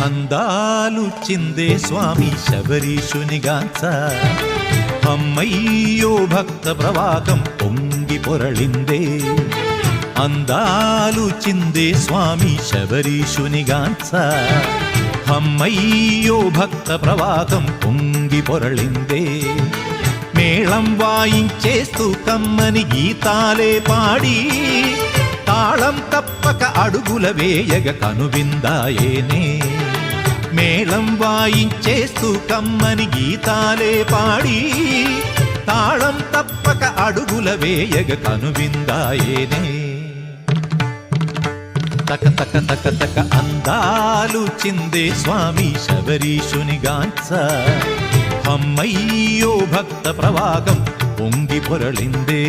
అందాలు చిందే స్వామి శబరీషునిగాంచ అమ్మయ్యో భక్త ప్రవాహం పొంగి పొరళిందే అందాలు చిందే స్వామి శబరీషునిగాంచ అమ్మయ్యో భక్త ప్రవాహం పొంగి పొరళిందే మేళం వాయించేస్తూ కమ్మని గీతాలే పాడి తాళం తప్పక అడుగుల వేయగ కనువిందాయేనే మేళం వాయించేస్తూ కమ్మని గీతాలే పాడి తాళం తప్పక అడుగుల వేయగ కనువిందాయేనే తక తక తక తక అందాలు చిందే స్వామి శబరీషునిగాంచ అమ్మయ్యో భక్త ప్రవాహం పొంగి పొరళిందే